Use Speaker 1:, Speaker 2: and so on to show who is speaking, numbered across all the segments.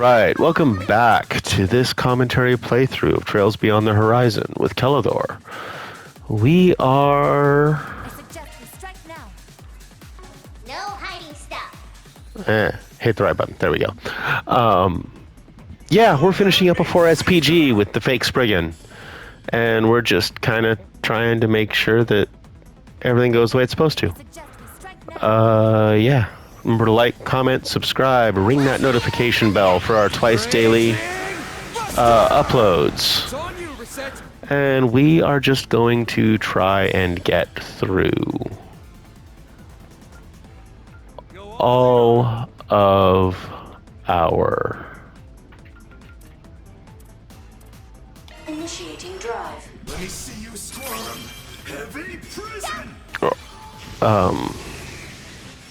Speaker 1: Right, welcome back to this commentary playthrough of Trails Beyond the Horizon with Kelador. We are...
Speaker 2: I suggest we strike now. No hiding stuff.
Speaker 1: hit the right button. There we go. Yeah, we're finishing up a 4SPG with the fake Spriggan. And we're just kind of trying to make sure that everything goes the way it's supposed to.
Speaker 2: Suggest we strike now.
Speaker 1: Yeah. Remember to like, comment, subscribe, ring that notification bell for our twice daily uploads. And we are just going to try and get through all of our...
Speaker 3: Initiating drive.
Speaker 4: Let me see you squirm. Heavy prison.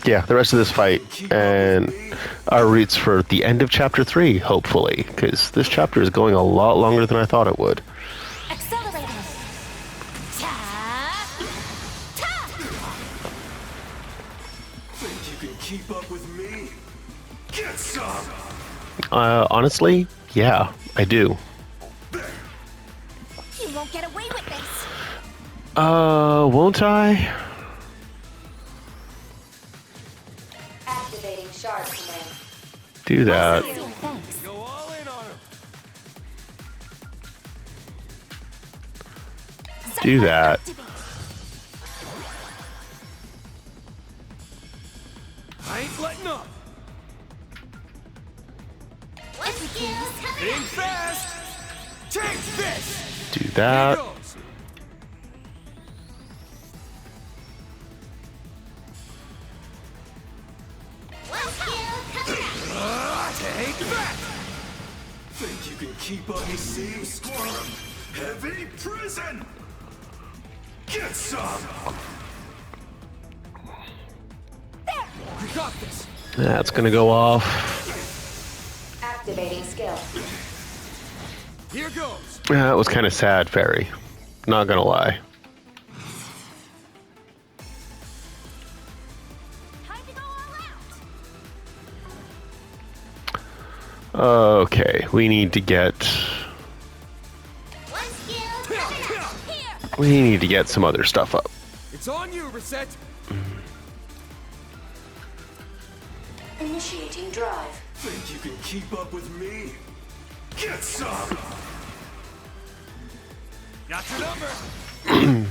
Speaker 1: Yeah, the rest of this fight and our routes for the end of Chapter 3, hopefully, because this chapter is going a lot longer than I thought it would.
Speaker 2: Accelerating.
Speaker 4: Think you can keep up with me? Get some.
Speaker 1: Honestly, yeah, I do.
Speaker 2: You won't get away with this.
Speaker 1: Won't I?
Speaker 3: Activating shard command.
Speaker 1: Do that.
Speaker 2: Thanks.
Speaker 4: Go all in on him.
Speaker 1: Do that.
Speaker 4: I ain't letting up.
Speaker 2: Excuse
Speaker 4: Being fast. Take this.
Speaker 1: Do
Speaker 4: Here
Speaker 1: that.
Speaker 4: goes. Take that. Think you can keep up? Me see you squirm. Heavy prison. Get some. You got this.
Speaker 1: That's gonna go off.
Speaker 3: Activating skill.
Speaker 4: Here goes.
Speaker 1: That was kind of sad, Fairy. Not gonna lie.
Speaker 2: Time to go all out.
Speaker 1: Okay, we need to get...
Speaker 2: One skill coming up. Here.
Speaker 1: We need to get some other stuff up.
Speaker 4: It's on you, Reset.
Speaker 3: Initiating drive.
Speaker 4: Think you can keep up with me? Get some. Got your number.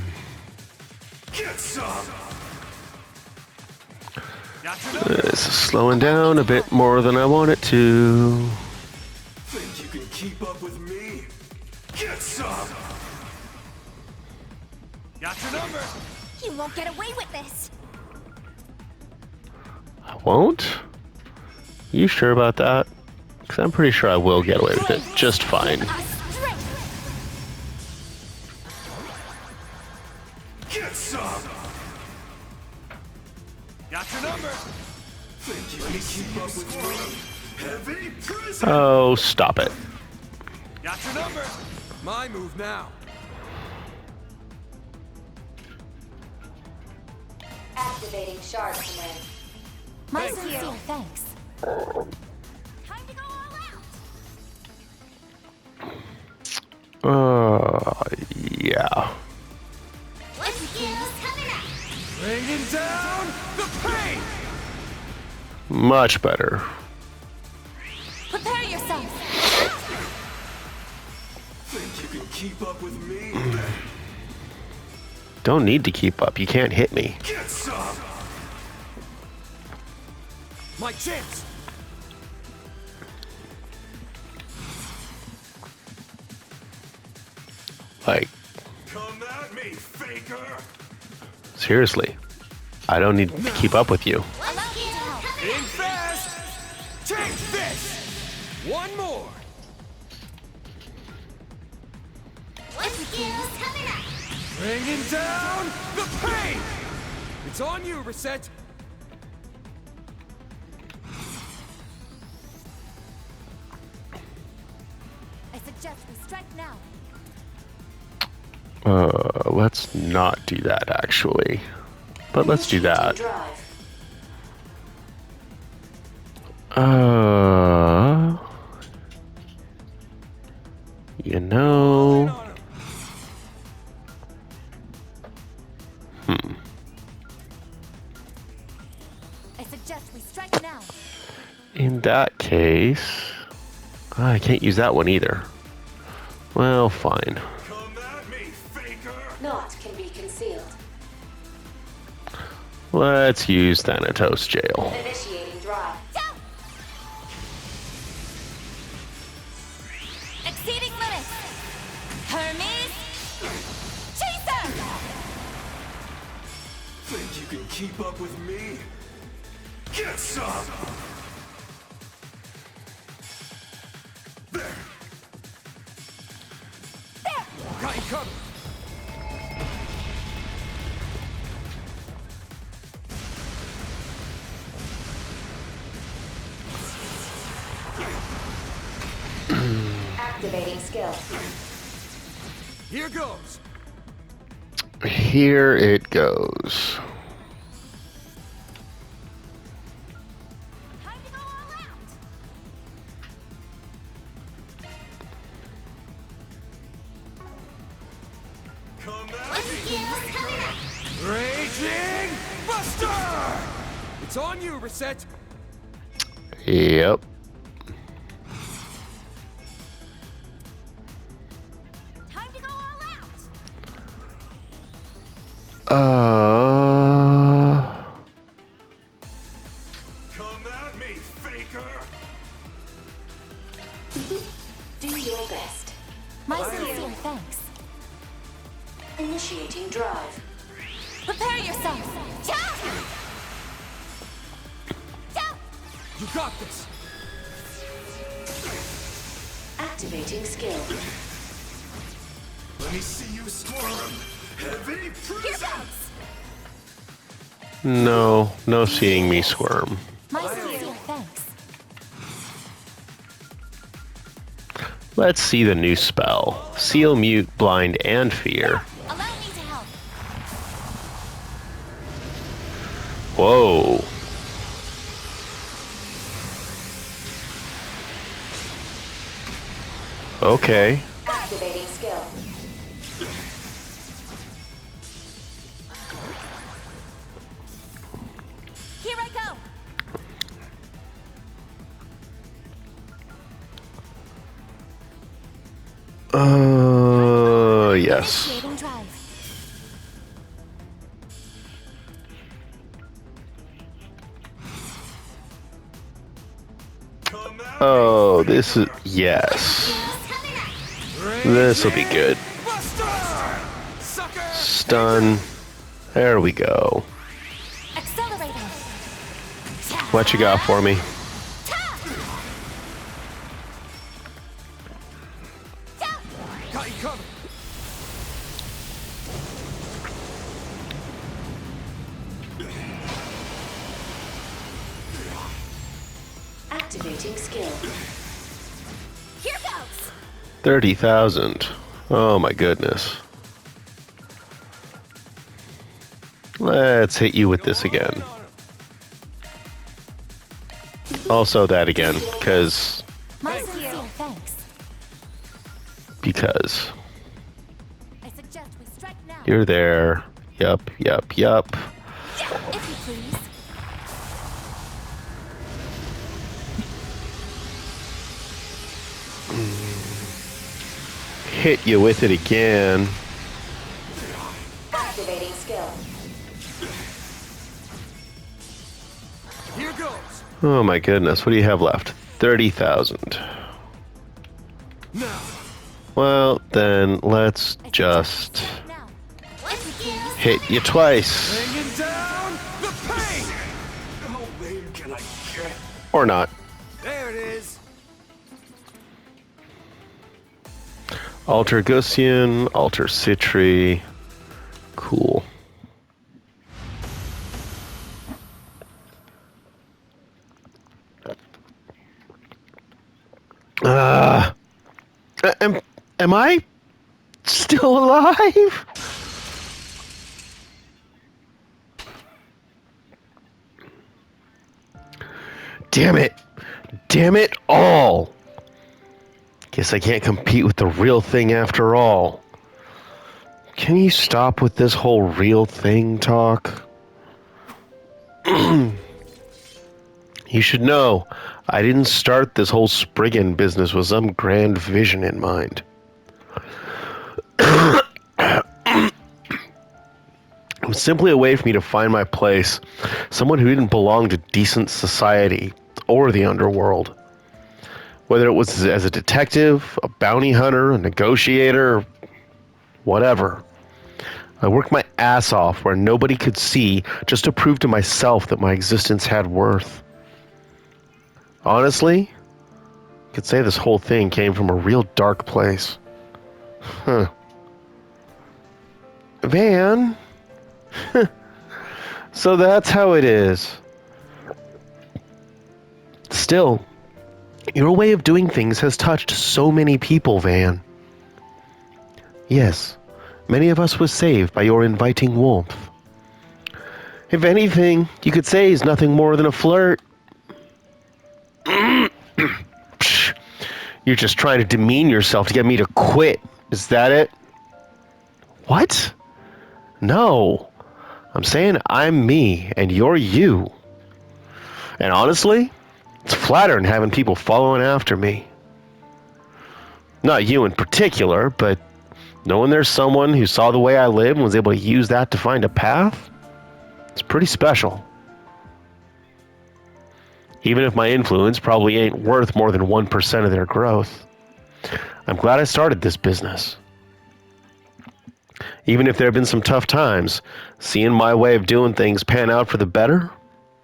Speaker 4: Get some. Got your number.
Speaker 1: This is slowing down a bit more than I want it to.
Speaker 4: Think you can keep up with me? Get some. Got your number.
Speaker 2: You won't get away with this.
Speaker 1: I won't? You sure about that? Because I'm pretty sure I will get away with it just fine.
Speaker 2: Our strength.
Speaker 4: Get some. Got your number. Think you can keep up with me? Heavy prison.
Speaker 1: Oh, stop it.
Speaker 4: Got your number. My move now.
Speaker 3: Activating shard command.
Speaker 2: My
Speaker 4: Thank
Speaker 2: sincere
Speaker 4: you.
Speaker 2: thanks. Time to go all out.
Speaker 1: Yeah.
Speaker 2: One skill coming up.
Speaker 4: Bringing down the pain.
Speaker 1: Much better.
Speaker 2: Prepare yourself.
Speaker 4: Think you can keep up with me?
Speaker 1: Don't need to keep up. You can't hit me.
Speaker 4: Get some. My chance.
Speaker 1: Like,
Speaker 4: Come at me, faker.
Speaker 1: seriously. I don't need to keep up with you.
Speaker 2: Allow me to help.
Speaker 4: Being fast. Take this. One more.
Speaker 2: One skill coming up.
Speaker 4: Bringing down the pain. It's on you, Reset.
Speaker 2: I suggest we strike now.
Speaker 1: Let's not do that, actually. But let's do that.
Speaker 3: Drive.
Speaker 1: You know...
Speaker 2: I suggest we strike now.
Speaker 1: In that case... I can't use that one either. Well, fine.
Speaker 4: Come at me, faker!
Speaker 3: Not can be concealed.
Speaker 1: Let's use Thanatos Jail.
Speaker 3: Initiating drive.
Speaker 2: Go! Exceeding limits. Hermes. Chaser.
Speaker 4: Think you can keep up with me? Get some! There! Got you covered!
Speaker 3: Activating skill.
Speaker 4: Here goes!
Speaker 1: Here it goes.
Speaker 2: Time to go all out.
Speaker 4: Come at
Speaker 2: Let's
Speaker 4: me!
Speaker 2: get coming up.
Speaker 4: Raging Buster! It's on you, Reset!
Speaker 1: Yep.
Speaker 2: Time to go all out.
Speaker 4: Come at me, faker!
Speaker 3: Do your best.
Speaker 2: My sincere thanks.
Speaker 3: Initiating drive.
Speaker 2: Prepare yourself. Ja! Ja!
Speaker 4: You got this!
Speaker 3: Activating skill.
Speaker 4: Let me see you squirm! Heavy
Speaker 2: Here
Speaker 4: prison!
Speaker 2: goes.
Speaker 1: No, no seeing me squirm.
Speaker 2: My sincere thanks.
Speaker 1: Let's see the new spell. Seal, Mute, Blind, and Fear.
Speaker 2: Allow me to help.
Speaker 1: Whoa. Okay.
Speaker 3: Activating skill.
Speaker 2: Here I go.
Speaker 1: Yes.
Speaker 2: Initiating drive.
Speaker 4: Come at
Speaker 1: Oh, this is... Yes. This will be good.
Speaker 4: Buster! Sucker!
Speaker 1: Stun. There we go.
Speaker 2: Accelerator.
Speaker 1: What you got for me?
Speaker 4: Got you covered!
Speaker 3: Activating skill.
Speaker 2: Here goes.
Speaker 1: 30,000. Oh my goodness. Let's hit you with this again. Also that again, because...
Speaker 2: My sincere thanks.
Speaker 1: Because.
Speaker 2: I suggest we strike now.
Speaker 1: You're there. Yup, yup, yup.
Speaker 2: If you please.
Speaker 1: Hit you with it again.
Speaker 3: Activating skill.
Speaker 4: Here goes!
Speaker 1: Oh my goodness, what do you have left? 30,000.
Speaker 4: Now!
Speaker 1: Well, then let's just
Speaker 2: Now. If you please.
Speaker 1: hit you twice.
Speaker 4: Bringing down the pain! How lame can I get?
Speaker 1: Or not.
Speaker 4: There it is!
Speaker 1: Alter Gussian, Alter Citri. Cool. Am I still alive? Damn it. Damn it all. Guess I can't compete with the real thing after all. Can you stop with this whole real thing talk? You should know, I didn't start this whole Spriggan business with some grand vision in mind. It was simply a way for me to find my place, someone who didn't belong to decent society or the underworld. Whether it was as a detective, a bounty hunter, a negotiator, whatever. I worked my ass off where nobody could see just to prove to myself that my existence had worth. Honestly, I could say this whole thing came from a real dark place. Huh. Van? So that's how it is. Still, your way of doing things has touched so many people, Van. Yes, many of us was saved by your inviting warmth. If anything, you could say he's nothing more than a flirt. You're just trying to demean yourself to get me to quit. Is that it? What? No. I'm saying I'm me and you're you. And honestly, it's flattering having people following after me. Not you in particular, but knowing there's someone who saw the way I live and was able to use that to find a path, it's pretty special. Even if my influence probably ain't worth more than 1% of their growth. I'm glad I started this business. Even if there have been some tough times, seeing my way of doing things pan out for the better,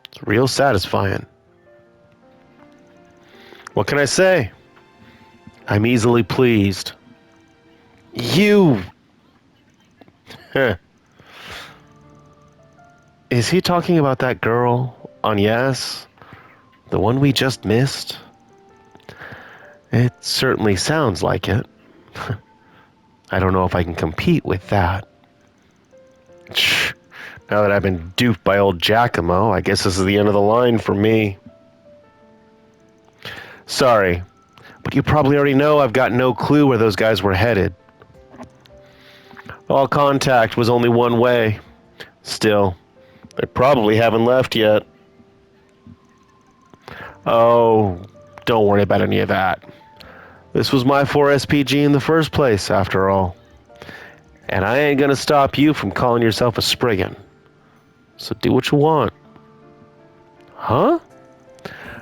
Speaker 1: it's real satisfying. What can I say? I'm easily pleased. You! Huh. Is he talking about that girl on Yes? The one we just missed? It certainly sounds like it. I don't know if I can compete with that. Now that I've been duped by old Giacomo, I guess this is the end of the line for me. Sorry, but you probably already know I've got no clue where those guys were headed. All contact was only one way. Still, they probably haven't left yet. Oh, don't worry about any of that. This was my 4SPG in the first place, after all. And I ain't gonna stop you from calling yourself a Spriggan. So do what you want. Huh?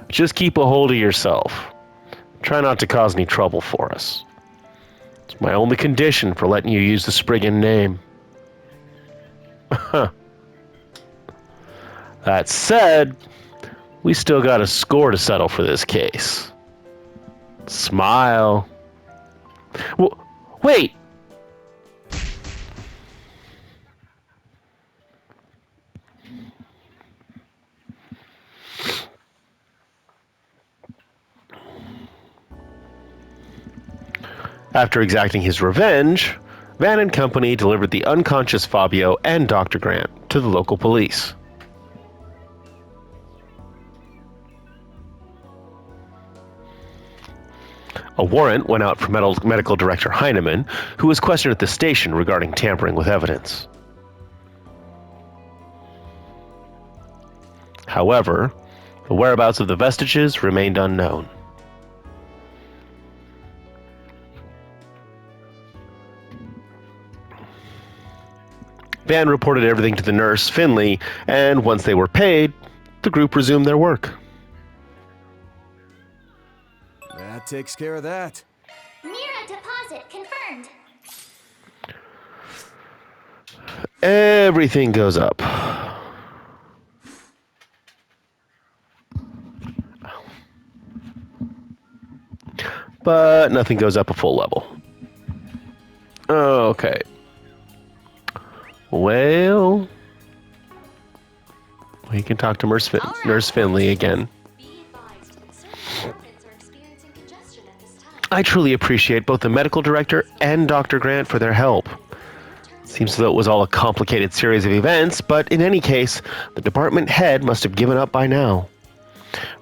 Speaker 1: Just keep a hold of yourself. Try not to cause any trouble for us. It's my only condition for letting you use the Spriggan name. That said, we still got a score to settle for this case. Smile. Wait! After exacting his revenge, Van and company delivered the unconscious Fabio and Dr. Grant to the local police. A warrant went out for Medical Director Heinemann, who was questioned at the station regarding tampering with evidence. However, the whereabouts of the vestiges remained unknown. Van reported everything to the nurse, Finley, and once they were paid, the group resumed their work.
Speaker 5: That takes care of that.
Speaker 2: Near a deposit confirmed.
Speaker 1: Everything goes up. But nothing goes up a full level. Okay. Well, we can talk to Nurse Finley again. I truly appreciate both the medical director and Dr. Grant for their help. Seems as though it was all a complicated series of events, but in any case, the department head must have given up by now.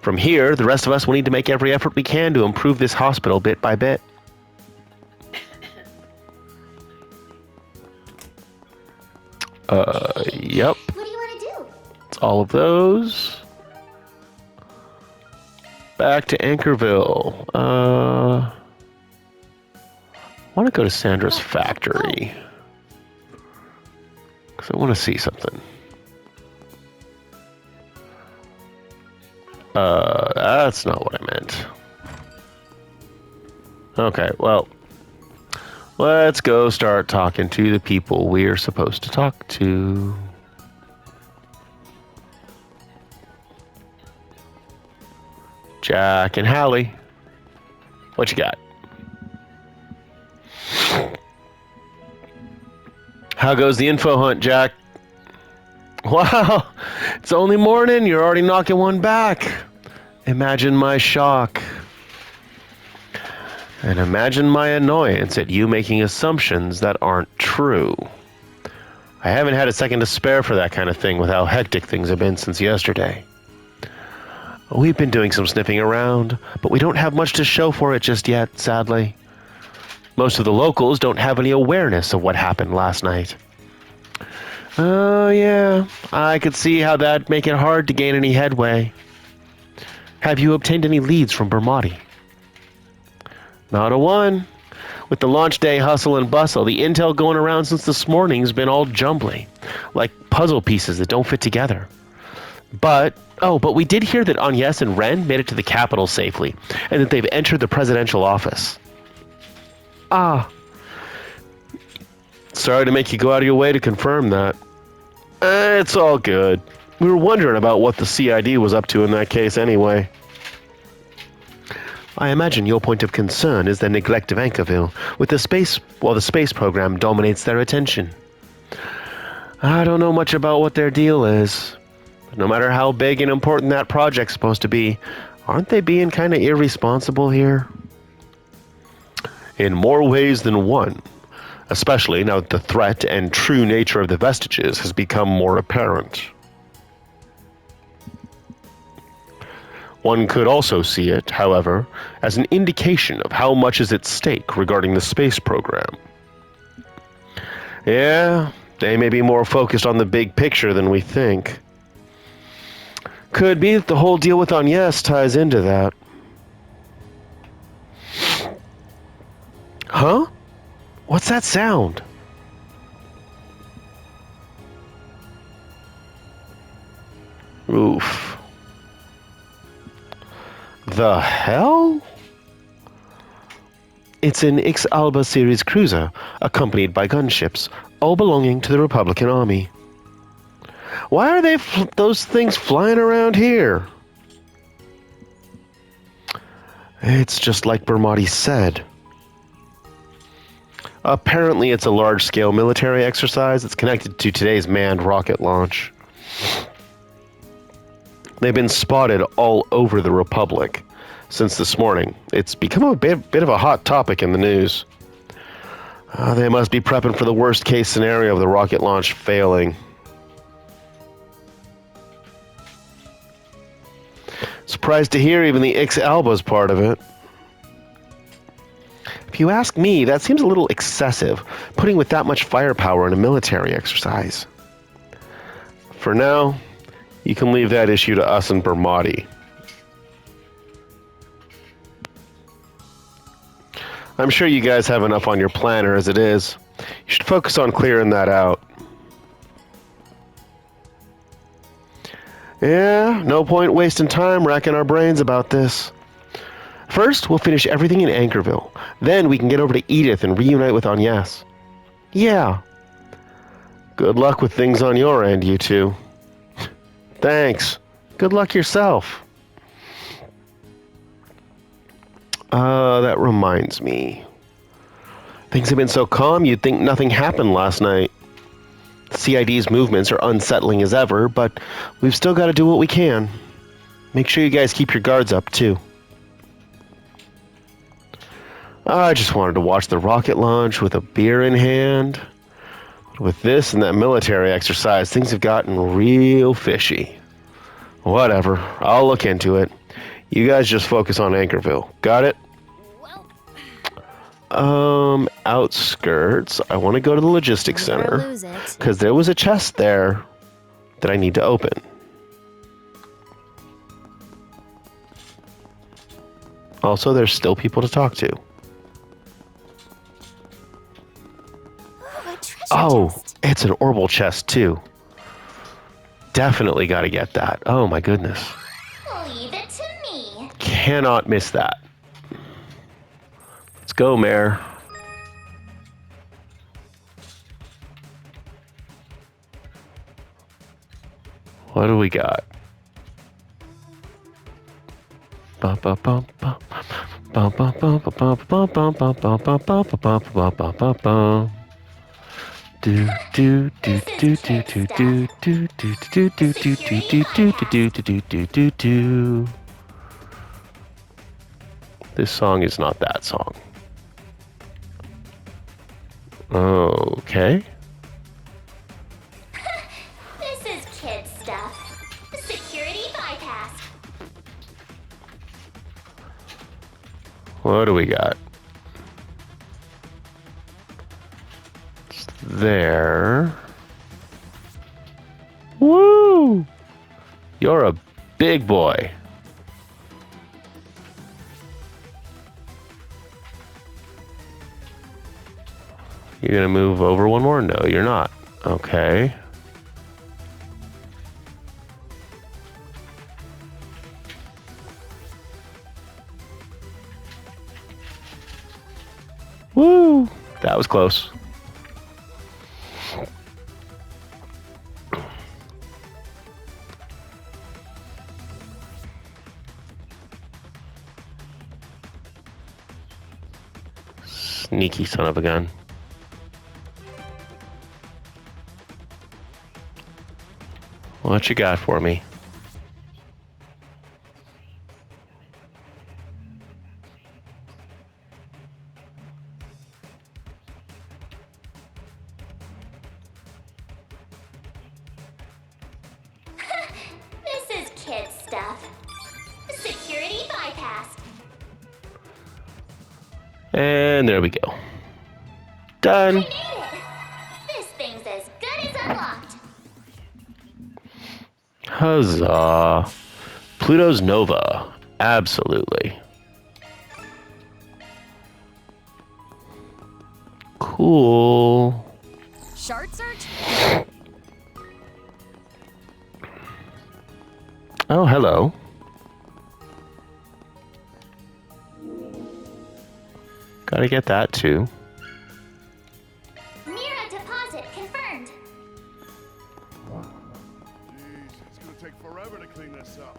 Speaker 1: From here, the rest of us will need to make every effort we can to improve this hospital bit by bit. Yep.
Speaker 2: What do you want to do?
Speaker 1: It's all of those. Back to Anchorville. I want to go to Sandra's factory. Because I want to see something. That's not what I meant. Okay, well, let's go start talking to the people we're supposed to talk to. Jack and Halle. What you got? How goes the info hunt, Jack? Wow, it's only morning. You're already knocking one back. Imagine my shock. And imagine my annoyance at you making assumptions that aren't true. I haven't had a second to spare for that kind of thing with how hectic things have been since yesterday. We've been doing some sniffing around, but we don't have much to show for it just yet, sadly. Most of the locals don't have any awareness of what happened last night. Oh, yeah, I could see how that'd make it hard to gain any headway. Have you obtained any leads from Bermati? Not a one. With the launch day hustle and bustle, the intel going around since this morning's been all jumbly, like puzzle pieces that don't fit together. But we did hear that Agnes and Ren made it to the capital safely, and that they've entered the presidential office. Ah. Sorry to make you go out of your way to confirm that. It's all good. We were wondering about what the CID was up to in that case anyway. I imagine your point of concern is the neglect of Anchorville, while the space program dominates their attention. I don't know much about what their deal is. But no matter how big and important that project's supposed to be, aren't they being kind of irresponsible here? In more ways than one, especially now that the threat and true nature of the vestiges has become more apparent. One could also see it, however, as an indication of how much is at stake regarding the space program. Yeah, they may be more focused on the big picture than we think. Could be that the whole deal with Agnes ties into that. Huh? What's that sound? Oof. The hell? It's an Ix Alba series cruiser, accompanied by gunships, all belonging to the Republican Army. Why are those things flying around here? It's just like Bermati said. Apparently it's a large-scale military exercise that's connected to today's manned rocket launch. They've been spotted all over the Republic since this morning. It's become a bit of a hot topic in the news. They must be prepping for the worst-case scenario of the rocket launch failing. Surprised to hear even the Ix Alba's part of it. If you ask me, that seems a little excessive, putting with that much firepower in a military exercise. For now, you can leave that issue to us and Bermati. I'm sure you guys have enough on your planner as it is. You should focus on clearing that out. Yeah, no point wasting time racking our brains about this. First, we'll finish everything in Anchorville. Then we can get over to Edith and reunite with Agnes. Yeah. Good luck with things on your end, you two. Thanks. Good luck yourself. That reminds me. Things have been so calm you'd think nothing happened last night. CID's movements are unsettling as ever, but we've still got to do what we can. Make sure you guys keep your guards up, too. I just wanted to watch the rocket launch with a beer in hand. With this and that military exercise, things have gotten real fishy. Whatever, I'll look into it. You guys just focus on Anchorville. Got it?
Speaker 2: Well,
Speaker 1: Outskirts. I want to go to the logistics
Speaker 2: Never
Speaker 1: center
Speaker 2: lose it.
Speaker 1: because there was a chest there that I need to open. Also, there's still people to talk to.
Speaker 2: Ooh, a treasure
Speaker 1: Oh,
Speaker 2: chest.
Speaker 1: it's an orbital chest too. Definitely got to get that. Oh my goodness.
Speaker 2: Leave it to me.
Speaker 1: Cannot miss that. Let's go, Mare. What do we got? Bum, bum, bum, bum, bum, bum, bum, bum, bum, bum, bum, bum, bum, bum, bum, bum, bum, bum, bum. Do do do do do do do do do do do do do do do do do do do do. This song is not that song. Okay.
Speaker 2: This is kid stuff. Security bypass.
Speaker 1: What do we got? It's there. Woo! You're a big boy. You're gonna move over one more? No, you're not. Okay. Woo! That was close. Sneaky son of a gun. What you got for me?
Speaker 2: This is kid stuff. Security bypass.
Speaker 1: And there we go. Done.
Speaker 2: I made it. This thing's as good as unlocked.
Speaker 1: Huzzah. Pluto's Nova. Absolutely. Cool.
Speaker 2: Shard search?
Speaker 1: Oh, hello. Gotta get that too.
Speaker 2: Near a deposit confirmed.
Speaker 6: Jeez, it's gonna take forever to clean this up.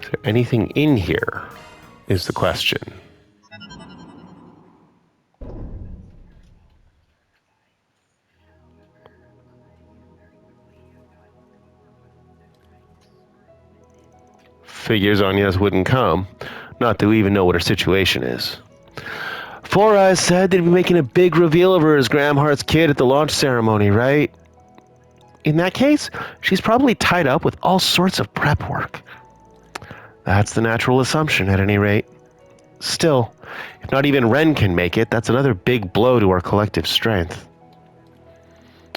Speaker 1: Is there anything in here? Is the question. Figures Anya's wouldn't come. Not that we even know what her situation is. Four Eyes said they'd be making a big reveal of her as Graham Hart's kid at the launch ceremony, right? In that case, she's probably tied up with all sorts of prep work. That's the natural assumption, at any rate. Still, if not even Ren can make it, that's another big blow to our collective strength.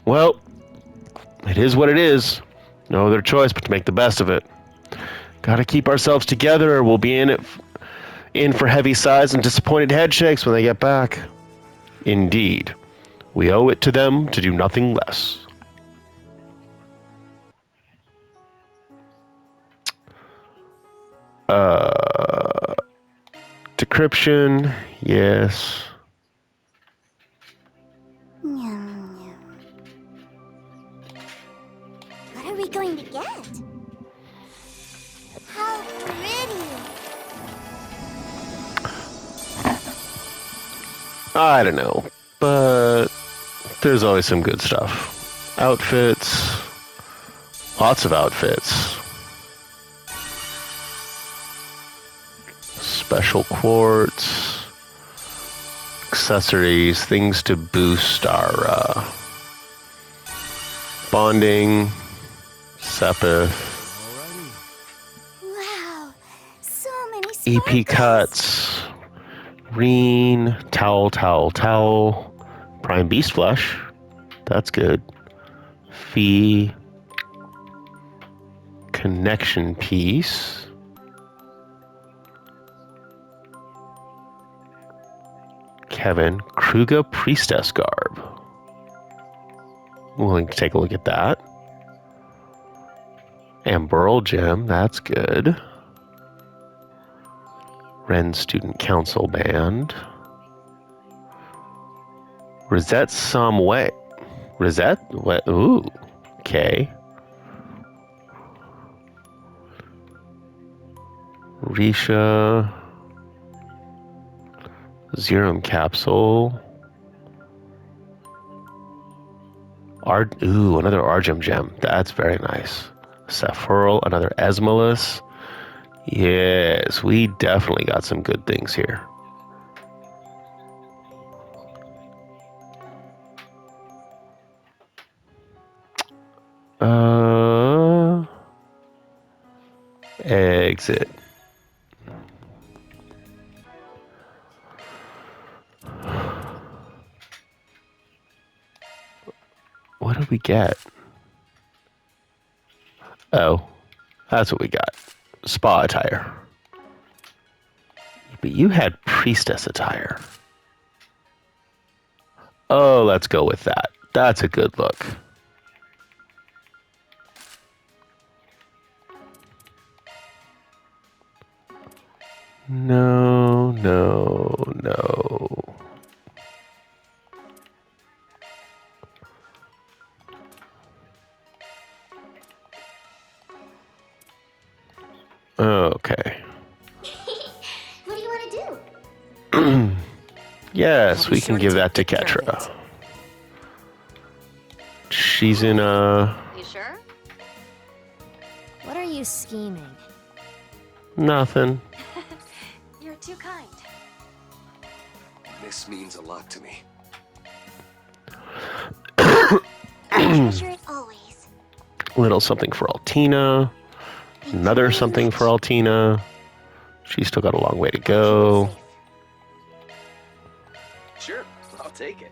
Speaker 1: Well, it is what it is. No other choice but to make the best of it. Gotta keep ourselves together or we'll be in for heavy sighs and disappointed head shakes when they get back. Indeed, we owe it to them to do nothing less. Decryption, yes.
Speaker 2: What are we going to get? How pretty!
Speaker 1: I don't know, but there's always some good stuff. Outfits, lots of outfits. Special quartz, accessories, things to boost our bonding, Sepith.
Speaker 2: Wow, so many
Speaker 1: EP cuts. Reen. Towel, towel, towel. Prime Beast Flesh. That's good. Fee. Connection piece. Kevin. Kruger Priestess Garb. We'll take a look at that. Amberl Gem. That's good. Ren Student Council Band. Rosette Someway. Rosette? What? Ooh. Okay. Risha. Zerum Capsule. Ooh, another Argem Gem. That's very nice. Saphirl, another Esmalus. Yes, we definitely got some good things here. Exit. What did we get? Oh, that's what we got. Spa attire. But you had priestess attire. Oh, let's go with that. That's a good look. No, no, no. Okay.
Speaker 2: What do you want to do?
Speaker 1: Yes, we can give that to Ketra. She's in
Speaker 7: You sure?
Speaker 8: What are you scheming?
Speaker 1: nothing.
Speaker 7: You're too kind.
Speaker 5: This means a lot to me.
Speaker 2: Treasure it always.
Speaker 1: Little something for Altina. Another something for Altina. She's still got a long way to go.
Speaker 5: Sure, I'll take it.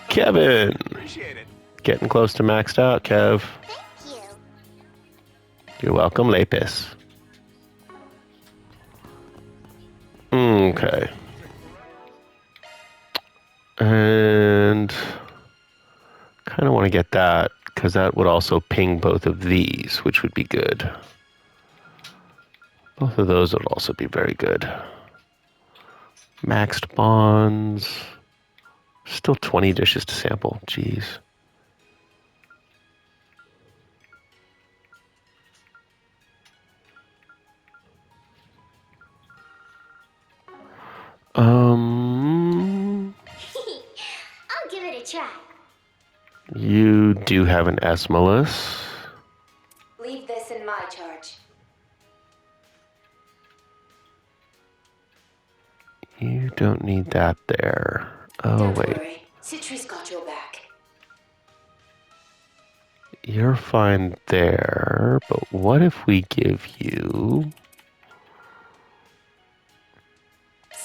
Speaker 1: Kevin.
Speaker 5: Appreciate it.
Speaker 1: Getting close to maxed out, Kev.
Speaker 2: Thank you.
Speaker 1: You're welcome, Lapis. Okay. And kind of want to get that because that would also ping both of these, which would be good. Both of those would also be very good. Maxed bonds. Still 20 dishes to sample. Jeez.
Speaker 2: I'll give it a try.
Speaker 1: You do have an Esmalus.
Speaker 3: Leave this in my charge.
Speaker 1: You don't need that there. Oh,
Speaker 3: Don't
Speaker 1: wait.
Speaker 3: worry. Citri's got your back.
Speaker 1: You're fine there, but what if we give you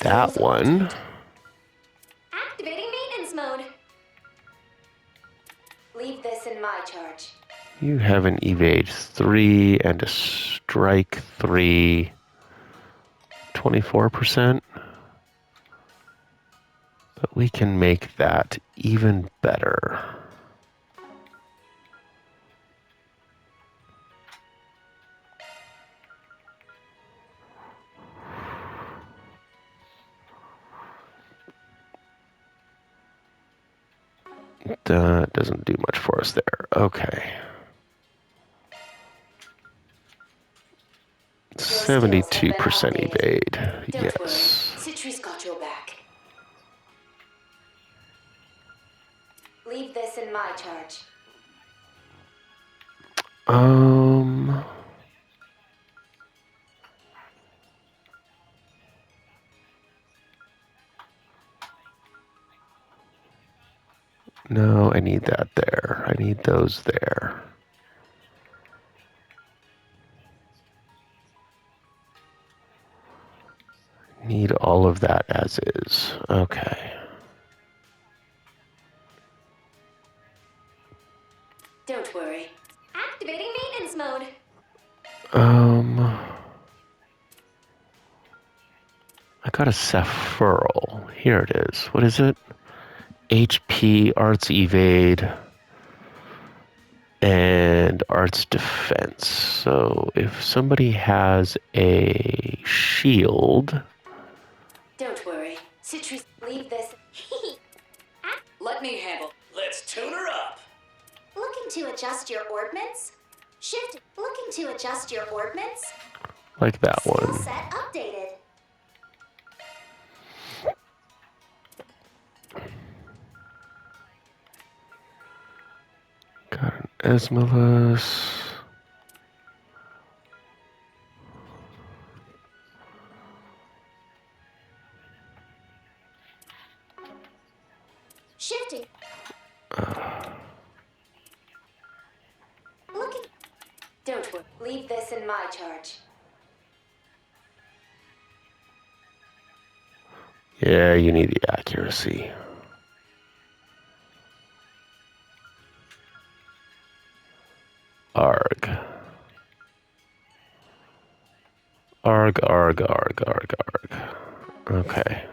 Speaker 1: that
Speaker 3: Skills
Speaker 1: one?
Speaker 3: altered.
Speaker 2: Activating maintenance mode.
Speaker 3: Leave this in my charge.
Speaker 1: You have an evade 3 and a strike 3. 24%. But we can make that even better. That doesn't do much for us there. Okay. 72% evade.
Speaker 3: Don't worry.
Speaker 1: Yes.
Speaker 3: Citri's got your back. Leave this in my charge.
Speaker 1: No, I need that there. I need those there. Need all of that as is. Okay.
Speaker 3: Don't worry.
Speaker 2: Activating maintenance mode.
Speaker 1: I got a Sephiral. Here it is. What is it? HP, Arts Evade, and Arts Defense. So if somebody has a shield...
Speaker 3: Don't worry. Citrus, leave this. Let me handle.
Speaker 4: Let's tune her up.
Speaker 2: Looking to adjust your ordnance? Shift. Looking to adjust your ordnance?
Speaker 1: like that
Speaker 2: Skill
Speaker 1: one.
Speaker 2: set updated.
Speaker 1: Got an Esmolus.
Speaker 2: Shifting. Looking.
Speaker 3: Don't worry. Leave this in my charge.
Speaker 1: Yeah, you need the accuracy. Arg. Arg, arg, arg, arg, arg. Okay.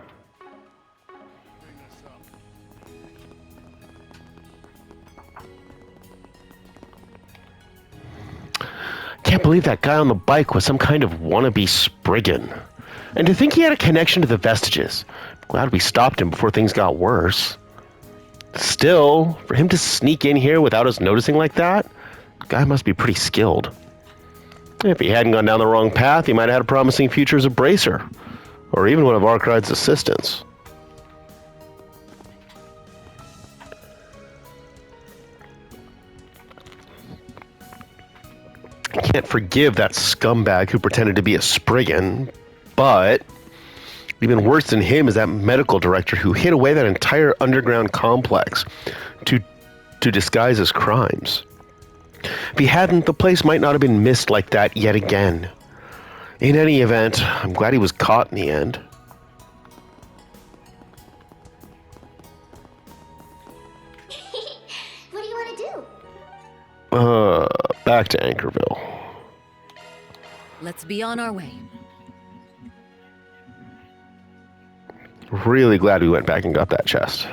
Speaker 1: Can't believe that guy on the bike was some kind of wannabe Spriggan. And to think he had a connection to the vestiges. Glad we stopped him before things got worse. Still, for him to sneak in here without us noticing like that, the guy must be pretty skilled. If he hadn't gone down the wrong path, he might have had a promising future as a bracer. Or even one of Arkride's assistants. I can't forgive that scumbag who pretended to be a Spriggan, but even worse than him is that medical director who hid away that entire underground complex to disguise his crimes. If he hadn't, the place might not have been missed like that yet again. In any event, I'm glad he was caught in the end.
Speaker 2: What do you want to do?
Speaker 1: Back to Anchorville.
Speaker 9: Let's be on our way.
Speaker 1: Really glad we went back and got that chest.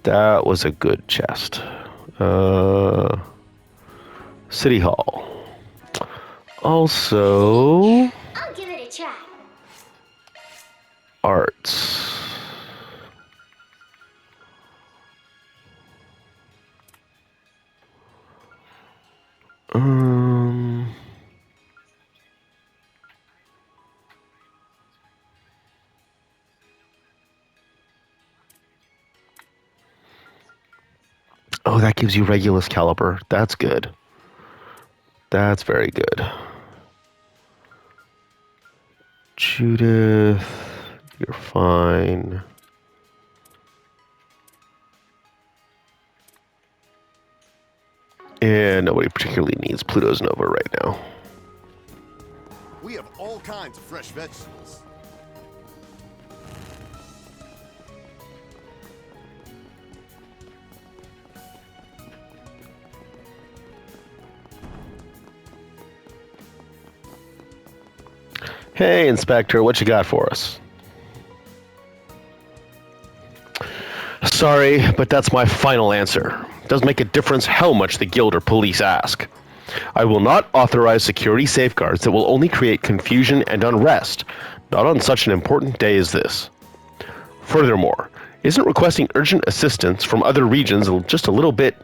Speaker 1: That was a good chest. City Hall. Also,
Speaker 2: I'll give it a try.
Speaker 1: arts. Oh, that gives you Regulus Caliber. That's good. That's very good. Judith, you're fine. And nobody particularly needs Pluto's Nova right now.
Speaker 6: We have all kinds of fresh vegetables.
Speaker 1: Hey, Inspector, what you got for us? Sorry, but that's my final answer. It doesn't make a difference how much the guild or police ask. I will not authorize security safeguards that will only create confusion and unrest, not on such an important day as this. Furthermore, isn't requesting urgent assistance from other regions just a little bit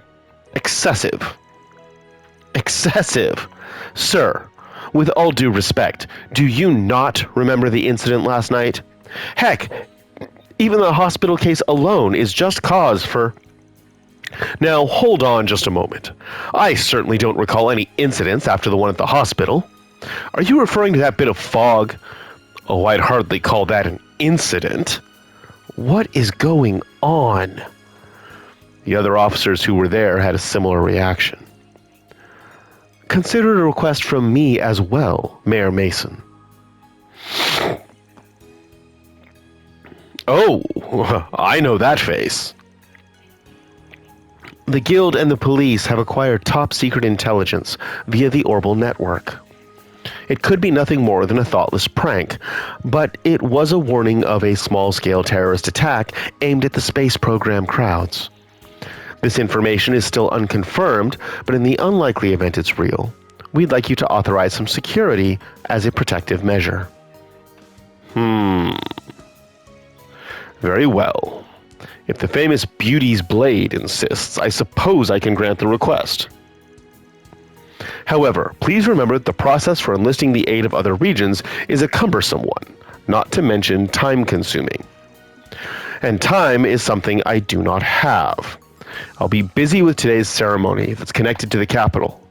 Speaker 1: excessive? Excessive. Sir, with all due respect, do you not remember the incident last night? Heck, even the hospital case alone is just cause for... Now, hold on just a moment. I certainly don't recall any incidents after the one at the hospital. Are you referring to that bit of fog? Oh, I'd hardly call that an incident. What is going on? The other officers who were there had a similar reaction. Consider it a request from me as well, Mayor Mason. Oh, I know that face. The Guild and the police have acquired top-secret intelligence via the Orbital network. It could be nothing more than a thoughtless prank, but it was a warning of a small-scale terrorist attack aimed at the space program crowds. This information is still unconfirmed, but in the unlikely event it's real, we'd like you to authorize some security as a protective measure. Very well. If the famous Beauty's Blade insists, I suppose I can grant the request. However, please remember that the process for enlisting the aid of other regions is a cumbersome one, not to mention time-consuming. And time is something I do not have. I'll be busy with today's ceremony that's connected to the capital.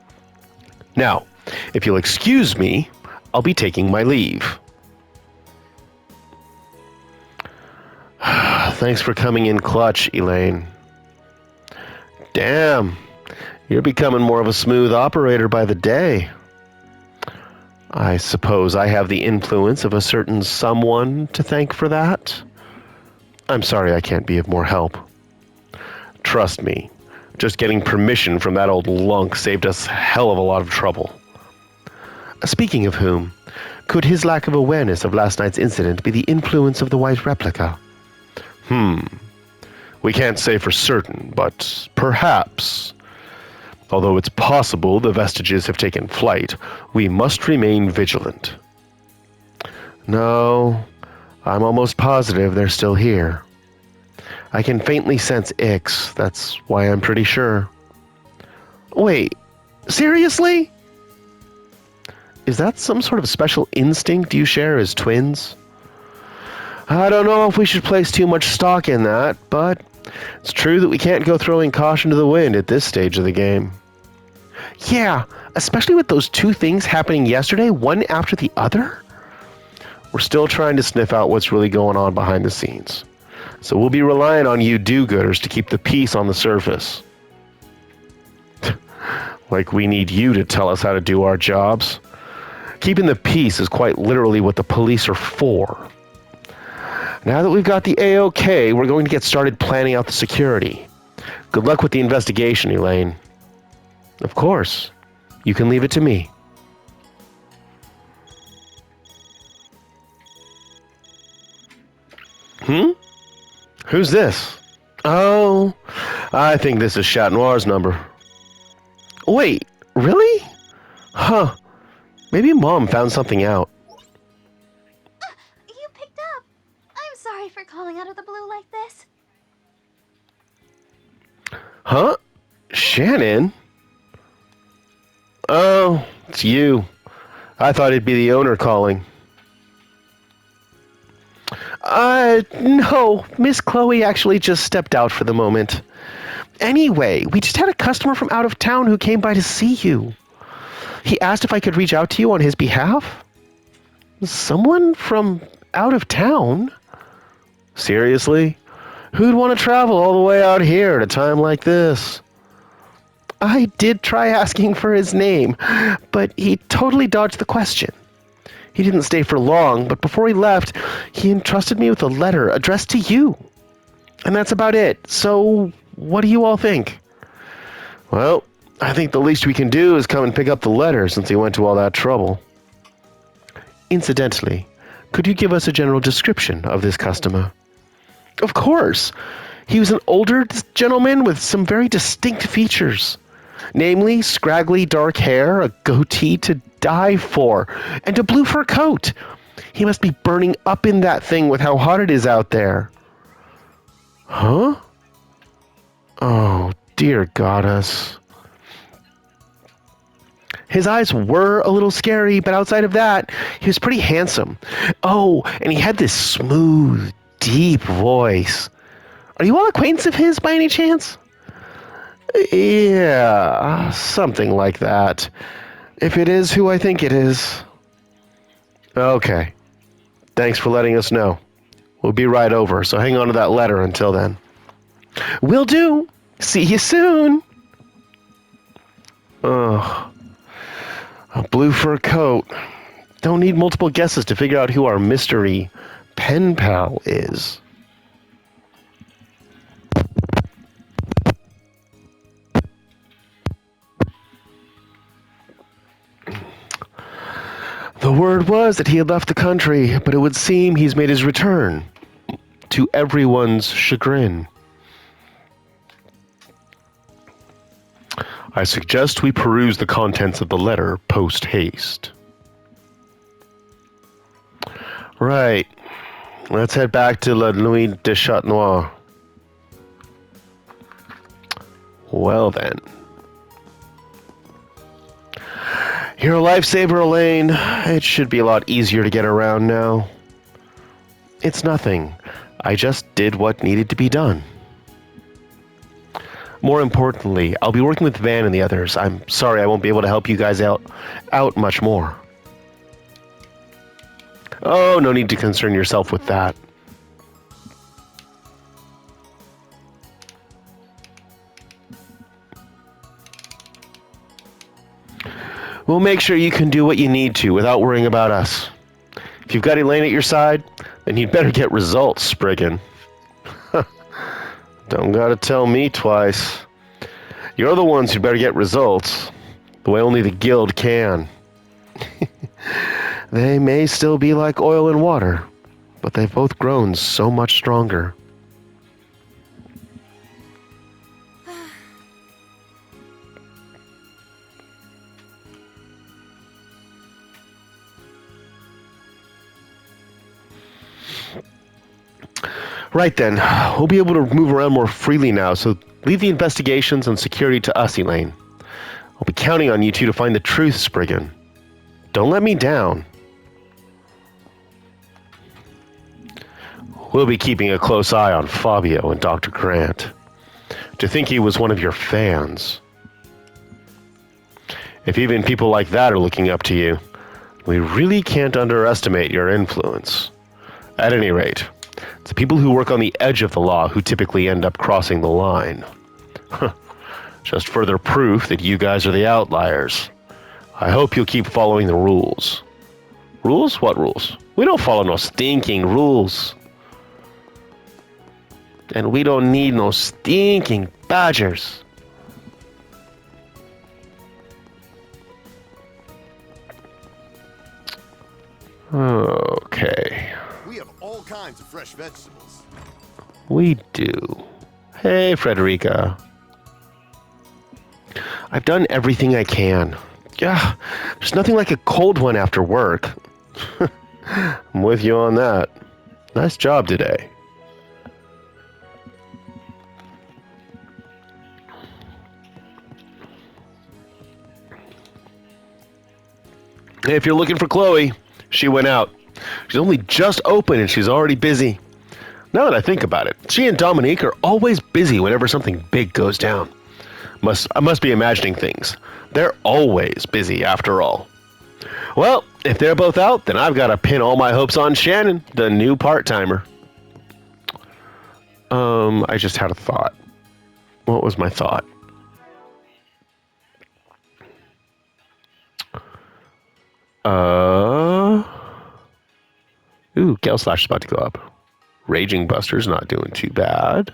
Speaker 1: Now, if you'll excuse me, I'll be taking my leave. Thanks for coming in clutch, Elaine. Damn, you're becoming more of a smooth operator by the day. I suppose I have the influence of a certain someone to thank for that. I'm sorry I can't be of more help. Trust me, just getting permission from that old lunk saved us a hell of a lot of trouble. Speaking of whom, could his lack of awareness of last night's incident be the influence of the white replica? We can't say for certain, but perhaps. Although it's possible the vestiges have taken flight, we must remain vigilant. No, I'm almost positive they're still here. I can faintly sense Ix, that's why I'm pretty sure. Wait, seriously? Is that some sort of special instinct you share as twins? I don't know if we should place too much stock in that, but it's true that we can't go throwing caution to the wind at this stage of the game. Yeah, especially with those two things happening yesterday, one after the other. We're still trying to sniff out what's really going on behind the scenes. So we'll be relying on you do-gooders to keep the peace on the surface. Like we need you to tell us how to do our jobs. Keeping the peace is quite literally what the police are for. Now that we've got the A-OK, we're going to get started planning out the security. Good luck with the investigation, Elaine. Of course. You can leave it to me. Who's this? Oh, I think this is Chat Noir's number. Wait, really? Huh. Maybe Mom found something out.
Speaker 7: You picked up. I'm sorry for calling out of the blue like this.
Speaker 1: Huh? Shannon? Oh, it's you. I thought it'd be the owner calling. No, Miss Chloe actually just stepped out for the moment. Anyway, we just had a customer from out of town who came by to see you. He asked if I could reach out to you on his behalf. Someone from out of town? Seriously? Who'd want to travel all the way out here at a time like this? I did try asking for his name, but he totally dodged the question. He didn't stay for long, but before he left, he entrusted me with a letter addressed to you. And that's about it. So, what do you all think? Well, I think the least we can do is come and pick up the letter since he went to all that trouble. Incidentally, could you give us a general description of this customer? Of course. He was an older gentleman with some very distinct features. Namely, scraggly dark hair, a goatee to die for, and a blue fur coat. He must be burning up in that thing with how hot it is out there. Huh? Oh, dear goddess. His eyes were a little scary, but outside of that, he was pretty handsome. Oh, and he had this smooth, deep voice. Are you all acquaintance of his by any chance? Yeah, something like that. If it is who I think it is. Okay. Thanks for letting us know. We'll be right over, so hang on to that letter until then. Will do. See you soon. Ugh. A blue fur coat. Don't need multiple guesses to figure out who our mystery pen pal is. The word was that he had left the country, but it would seem he's made his return, to everyone's chagrin. I suggest we peruse the contents of the letter post-haste. Right. Let's head back to La Nuit de Chat Noir. Well then. You're a lifesaver, Elaine. It should be a lot easier to get around now. It's nothing. I just did what needed to be done. More importantly, I'll be working with Van and the others. I'm sorry I won't be able to help you guys out much more. Oh, no need to concern yourself with that. We'll make sure you can do what you need to without worrying about us. If you've got Elaine at your side, then you'd better get results, Spriggan. Don't gotta tell me twice. You're the ones who better get results, the way only the guild can. They may still be like oil and water, but they've both grown so much stronger. Right then, we'll be able to move around more freely now, so leave the investigations and security to us, Elaine. I'll be counting on you two to find the truth, Spriggan. Don't let me down. We'll be keeping a close eye on Fabio and Dr. Grant. To think he was one of your fans. If even people like that are looking up to you, we really can't underestimate your influence. At any rate, it's the people who work on the edge of the law who typically end up crossing the line. Just further proof that you guys are the outliers. I hope you'll keep following the rules. Rules? What rules? We don't follow no stinking rules. And we don't need no stinking badgers. Okay.
Speaker 6: We have all kinds of fresh vegetables.
Speaker 1: We do. Hey, Frederica. I've done everything I can. Yeah, there's nothing like a cold one after work. I'm with you on that. Nice job today. Hey, if you're looking for Chloe, she went out. She's only just open and she's already busy. Now that I think about it, she and Dominique are always busy whenever something big goes down. I must be imagining things. They're always busy after all. Well, if they're both out, then I've got to pin all my hopes on Shannon, the new part-timer. I just had a thought. What was my thought? Ooh, Gale Slash is about to go up. Raging Buster's not doing too bad.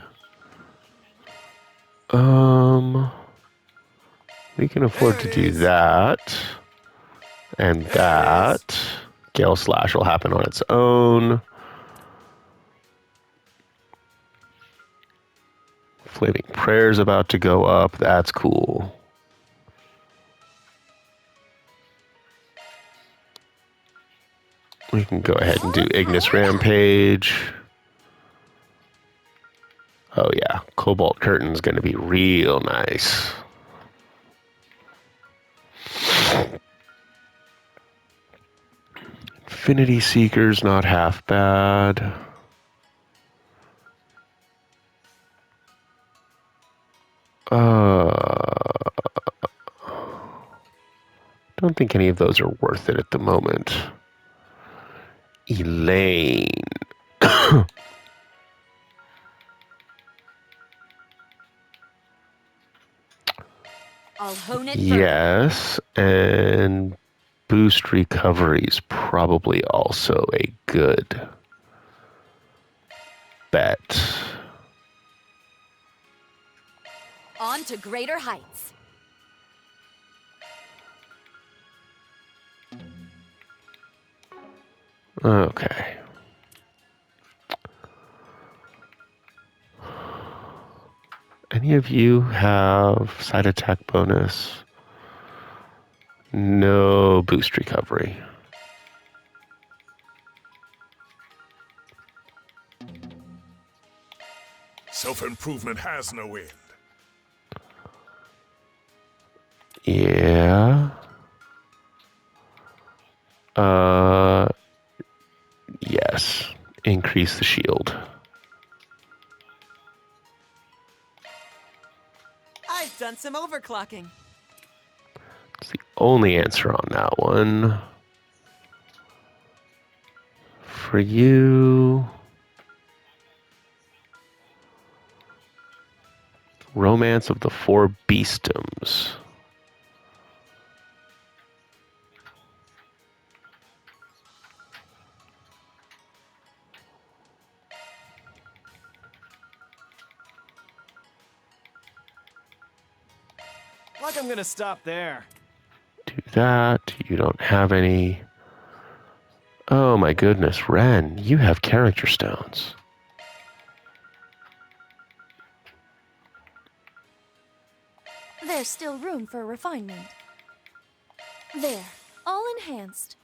Speaker 1: We can afford to do that. And that. Gale Slash will happen on its own. Flaming Prayer's about to go up. That's cool. We can go ahead and do Ignis Rampage. Oh yeah, Cobalt Curtain's going to be real nice. Infinity Seeker's not half bad. Don't think any of those are worth it at the moment. Elaine.
Speaker 8: I'll hone it
Speaker 1: Yes, and boost recovery's probably also a good bet.
Speaker 8: on to greater heights.
Speaker 1: Okay. Any of you have side attack bonus? No boost recovery.
Speaker 4: Self-improvement has no end.
Speaker 1: Yeah. Yes. Increase the shield.
Speaker 9: I've done some overclocking.
Speaker 1: It's the only answer on that one. For you... Romance of the Four Beastdoms.
Speaker 9: Like I'm gonna stop there.
Speaker 1: Do that. You don't have any. Oh my goodness, Ren, you have character stones.
Speaker 8: There's still room for refinement. There, all enhanced.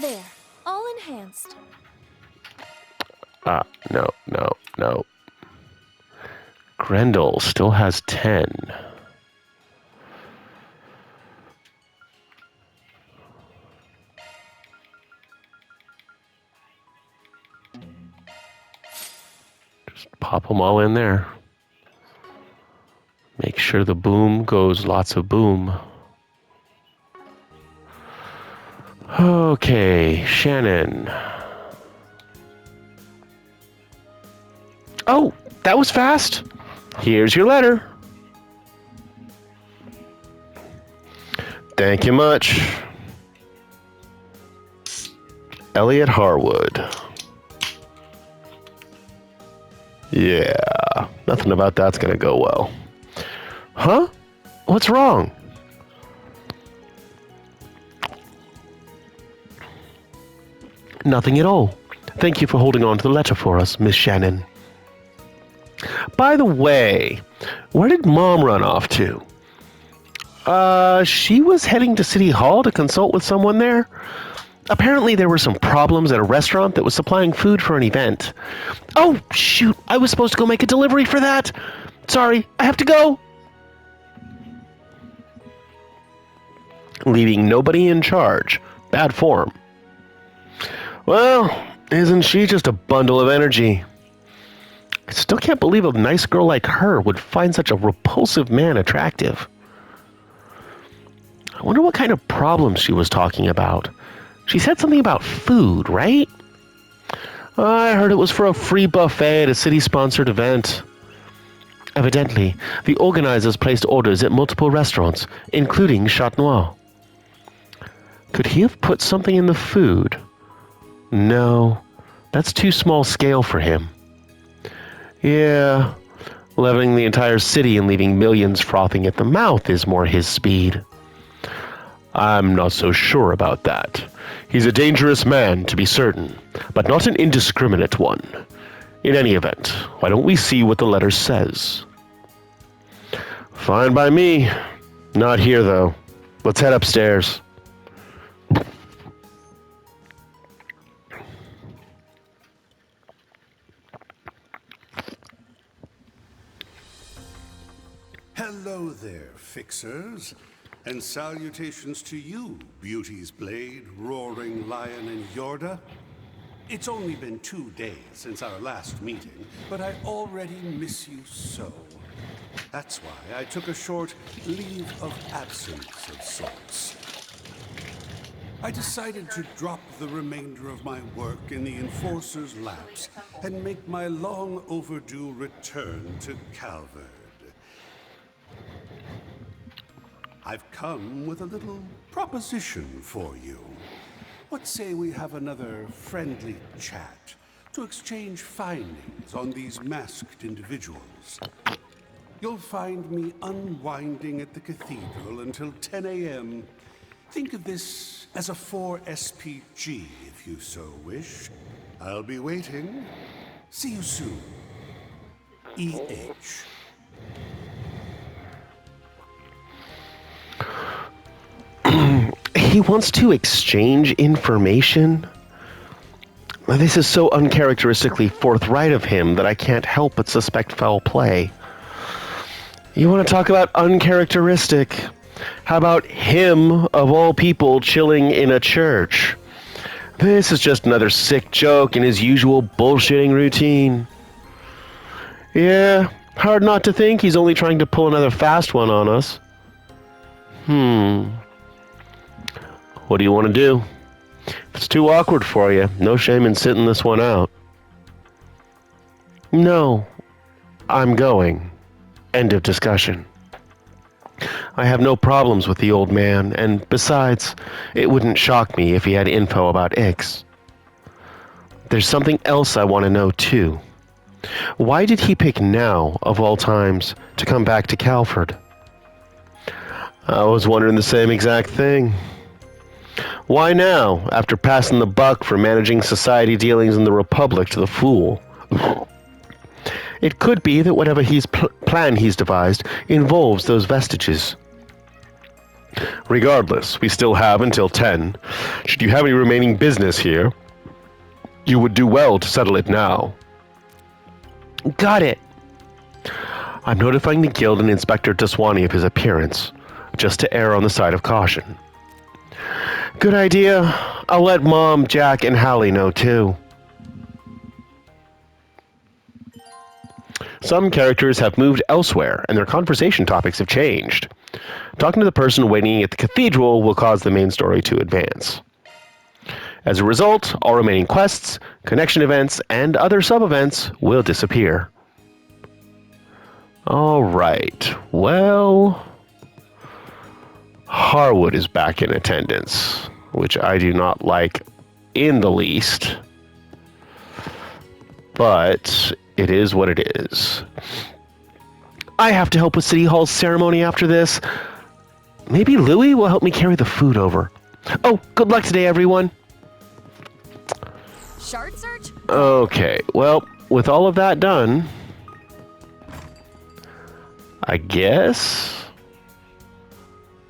Speaker 8: There, all enhanced.
Speaker 1: No. Grendel still has 10. Just pop them all in there. Make sure the boom goes lots of boom. Okay, Shannon. Oh, that was fast. Here's your letter. Thank you much. Elliot Harwood. Yeah, nothing about that's gonna go well. Huh? What's wrong? Nothing at all. Thank you for holding on to the letter for us, Miss Shannon. By the way, where did Mom run off to? She was heading to City Hall to consult with someone there. Apparently there were some problems at a restaurant that was supplying food for an event. Oh, shoot, I was supposed to go make a delivery for that. Sorry, I have to go. Leaving nobody in charge. Bad form. Well, isn't she just a bundle of energy? I still can't believe a nice girl like her would find such a repulsive man attractive. I wonder what kind of problems she was talking about. She said something about food, right? I heard it was for a free buffet at a city-sponsored event. Evidently, the organizers placed orders at multiple restaurants, including Chat Noir. Could he have put something in the food? No, that's too small scale for him. Yeah, leveling the entire city and leaving millions frothing at the mouth is more his speed. I'm not so sure about that. He's a dangerous man, to be certain, but not an indiscriminate one. In any event, why don't we see what the letter says? Fine by me. Not here, though. Let's head upstairs.
Speaker 10: Hello there, fixers, and salutations to you, Beauty's Blade, Roaring Lion, and Yorda. It's only been 2 days since our last meeting, but I already miss you so. That's why I took a short leave of absence of sorts. I decided to drop the remainder of my work in the Enforcer's laps and make my long overdue return to Calvert. I've come with a little proposition for you. What say we have another friendly chat to exchange findings on these masked individuals? You'll find me unwinding at the cathedral until 10 a.m. Think of this as a 4-SPG, if you so wish. I'll be waiting. See you soon. E.H.
Speaker 1: He wants to exchange information? This is so uncharacteristically forthright of him that I can't help but suspect foul play. You want to talk about uncharacteristic? How about him, of all people, chilling in a church? This is just another sick joke in his usual bullshitting routine. Yeah, hard not to think he's only trying to pull another fast one on us. What do you want to do? If it's too awkward for you, no shame in sitting this one out. No, I'm going. End of discussion. I have no problems with the old man, and besides, it wouldn't shock me if he had info about Ix. There's something else I want to know, too. Why did he pick now, of all times, to come back to Calford? I was wondering the same exact thing. Why now, after passing the buck for managing society dealings in the Republic to the fool? It could be that whatever plan he's devised involves those vestiges. Regardless, we still have until 10. Should you have any remaining business here, you would do well to settle it now. Got it. I'm notifying the guild and Inspector Daswani of his appearance, just to err on the side of caution. Good idea. I'll let Mom, Jack, and Halle know, too. Some characters have moved elsewhere, and their conversation topics have changed. Talking to the person waiting at the cathedral will cause the main story to advance. As a result, all remaining quests, connection events, and other sub-events will disappear. Alright, well... Harwood is back in attendance, which I do not like in the least. But it is what it is. I have to help with City Hall's ceremony after this. Maybe Louie will help me carry the food over. Oh, good luck today, everyone.
Speaker 8: Shard search?
Speaker 1: Okay, well, with all of that done, I guess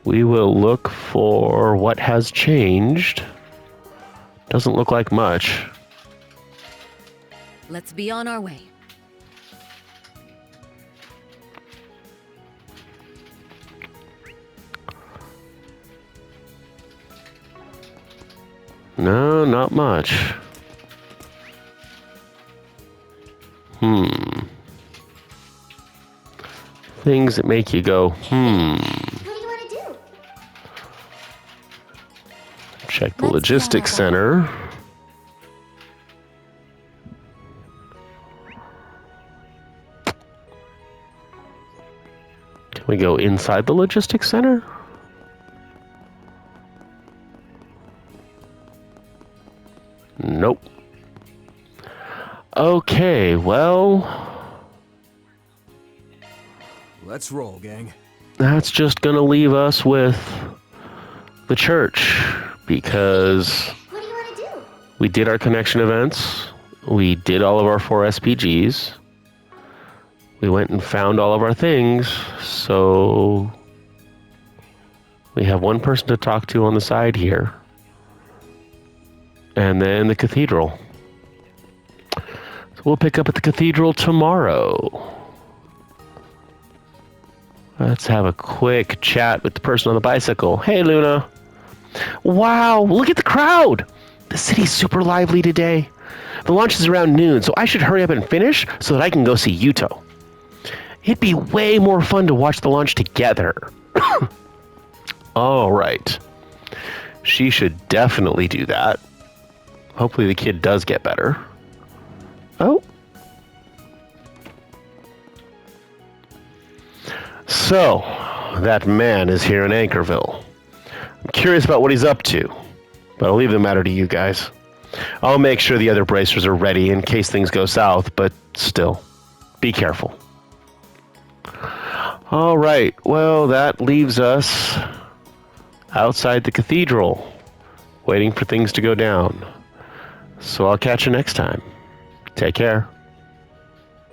Speaker 1: we will look for what has changed. Doesn't look like much.
Speaker 8: Let's be on our way.
Speaker 1: No, not much. Things that make you go,
Speaker 2: What do you want to do?
Speaker 1: Check the
Speaker 8: Let's
Speaker 1: logistics
Speaker 8: go.
Speaker 1: center. Can we go inside the logistics center? Nope. Okay, well,
Speaker 9: Let's roll, gang.
Speaker 1: that's just gonna leave us with the church, because
Speaker 2: What do you want to do?
Speaker 1: we did our connection events, we did all of our 4 SPGs, we went and found all of our things, so we have one person to talk to on the side here, and then the cathedral. So we'll pick up at the cathedral tomorrow. Let's have a quick chat with the person on the bicycle. Hey, Luna. Wow, look at the crowd. The city's super lively today. The launch is around noon, so I should hurry up and finish so that I can go see Yuto. It'd be way more fun to watch the launch together. All right. She should definitely do that. Hopefully the kid does get better. Oh. So, that man is here in Anchorville. I'm curious about what he's up to, but I'll leave the matter to you guys. I'll make sure the other bracers are ready in case things go south, but still, be careful. All right, well, that leaves us outside the cathedral, waiting for things to go down. So I'll catch you next time. Take care.